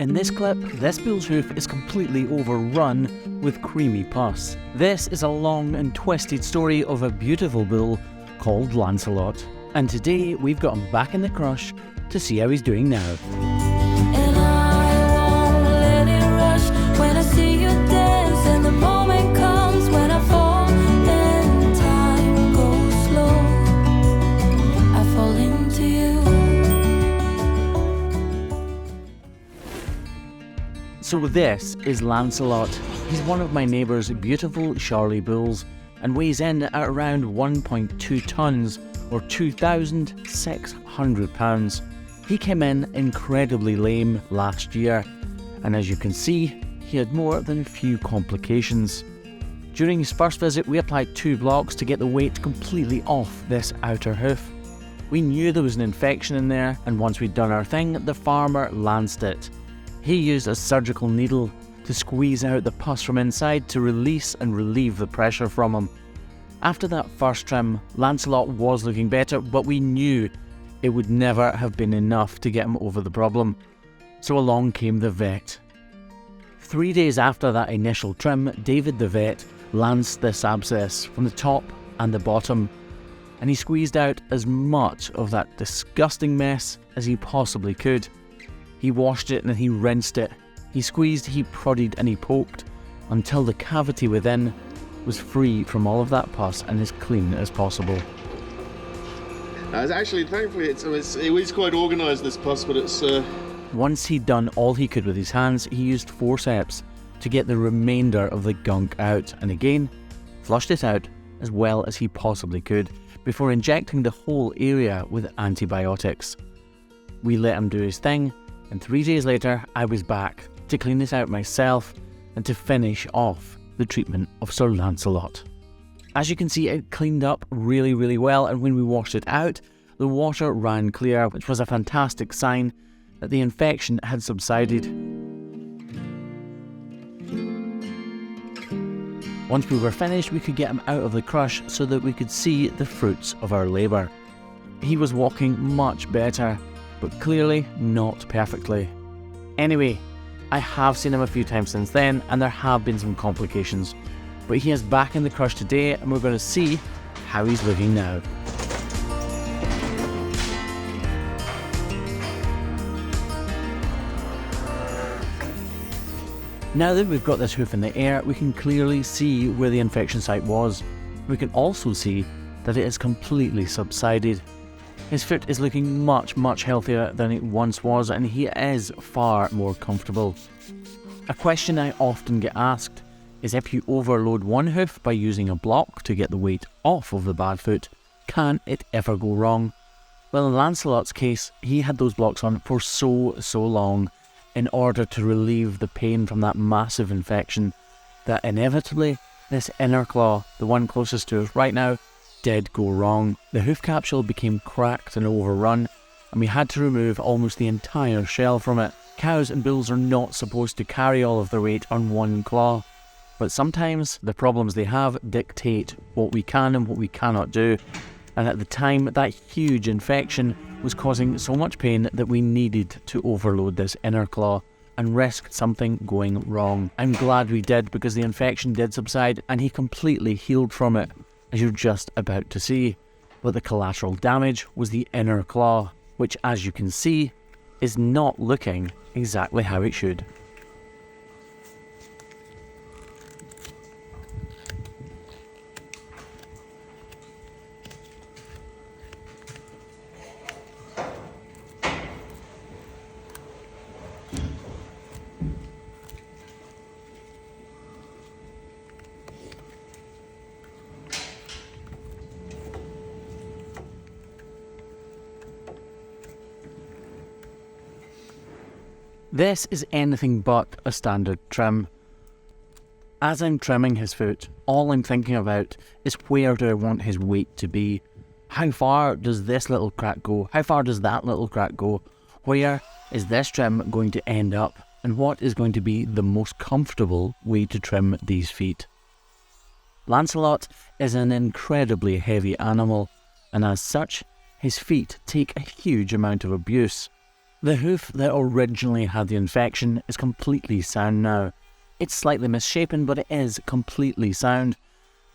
In this clip, this bull's hoof is completely overrun with creamy pus. This is a long and twisted story of a beautiful bull called Lancelot. And today we've got him back in the crush to see how he's doing now. And I won't let it rush when I see you dance, and the moment comes when I fall and time goes slow. I fall into you. So this is Lancelot. He's one of my neighbour's beautiful Charolais bulls and weighs in at around 1.2 tonnes or 2,600 pounds. He came in incredibly lame last year, and as you can see, he had more than a few complications. During his first visit, we applied 2 blocks to get the weight completely off this outer hoof. We knew there was an infection in there, and once we'd done our thing, the farmer lanced it. He used a surgical needle to squeeze out the pus from inside to release and relieve the pressure from him. After that first trim, Lancelot was looking better, but we knew it would never have been enough to get him over the problem. So along came the vet. 3 days after that initial trim, David the vet lanced this abscess from the top and the bottom, and he squeezed out as much of that disgusting mess as he possibly could. He washed it and he rinsed it. He squeezed, he prodded and he poked until the cavity within was free from all of that pus and as clean as possible. Actually, thankfully, it was quite organised, this pus, but it's... Once he'd done all he could with his hands, he used forceps to get the remainder of the gunk out, and again, flushed it out as well as he possibly could before injecting the whole area with antibiotics. We let him do his thing, and 3 days later, I was back to clean it out myself and to finish off the treatment of Sir Lancelot. As you can see, it cleaned up really well, and when we washed it out, the water ran clear, which was a fantastic sign that the infection had subsided. Once we were finished, we could get him out of the crush so that we could see the fruits of our labour. He was walking much better, but clearly not perfectly. Anyway, I have seen him a few times since then, and there have been some complications. But he is back in the crush today, and we're going to see how he's looking now. Now that we've got this hoof in the air, we can clearly see where the infection site was. We can also see that it has completely subsided. His foot is looking much healthier than it once was, and he is far more comfortable. A question I often get asked is, if you overload one hoof by using a block to get the weight off of the bad foot, can it ever go wrong? Well, in Lancelot's case, he had those blocks on for so long in order to relieve the pain from that massive infection that inevitably this inner claw, the one closest to us right now, did go wrong. The hoof capsule became cracked and overrun, and we had to remove almost the entire shell from it. Cows and bulls are not supposed to carry all of their weight on one claw, but sometimes the problems they have dictate what we can and what we cannot do. And at the time, that huge infection was causing so much pain that we needed to overload this inner claw and risked something going wrong. I'm glad we did, because the infection did subside and he completely healed from it, as you're just about to see. But the collateral damage was the inner claw, which, as you can see, is not looking exactly how it should. This is anything but a standard trim. As I'm trimming his foot, all I'm thinking about is, where do I want his weight to be? How far does this little crack go? How far does that little crack go? Where is this trim going to end up? And what is going to be the most comfortable way to trim these feet? Lancelot is an incredibly heavy animal, and as such, his feet take a huge amount of abuse. The hoof that originally had the infection is completely sound now. It's slightly misshapen, but it is completely sound.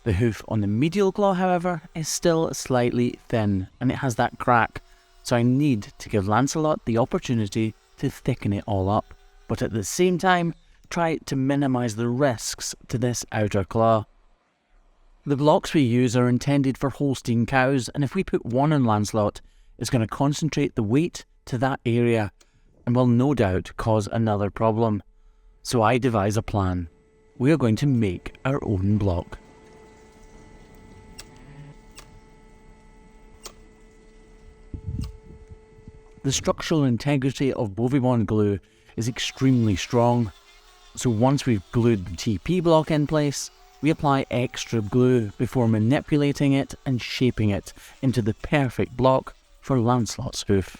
The hoof on the medial claw, however, is still slightly thin and it has that crack, so I need to give Lancelot the opportunity to thicken it all up, but at the same time try to minimise the risks to this outer claw. The blocks we use are intended for Holstein cows, and if we put one on Lancelot, it's going to concentrate the weight to that area and will no doubt cause another problem. So I devise a plan. We are going to make our own block. The structural integrity of BoviBond glue is extremely strong, so once we've glued the TP block in place, we apply extra glue before manipulating it and shaping it into the perfect block for Lancelot's hoof.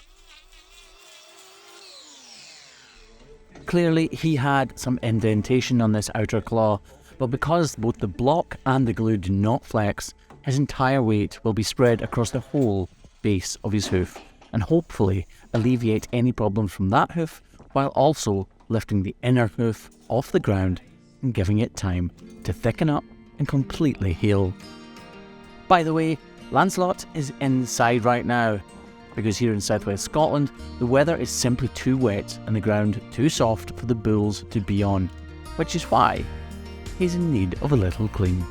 Clearly he had some indentation on this outer claw, but because both the block and the glue do not flex, his entire weight will be spread across the whole base of his hoof, and hopefully alleviate any problems from that hoof, while also lifting the inner hoof off the ground and giving it time to thicken up and completely heal. By the way, Lancelot is inside right now, because here in southwest Scotland, the weather is simply too wet and the ground too soft for the bulls to be on, which is why he's in need of a little clean.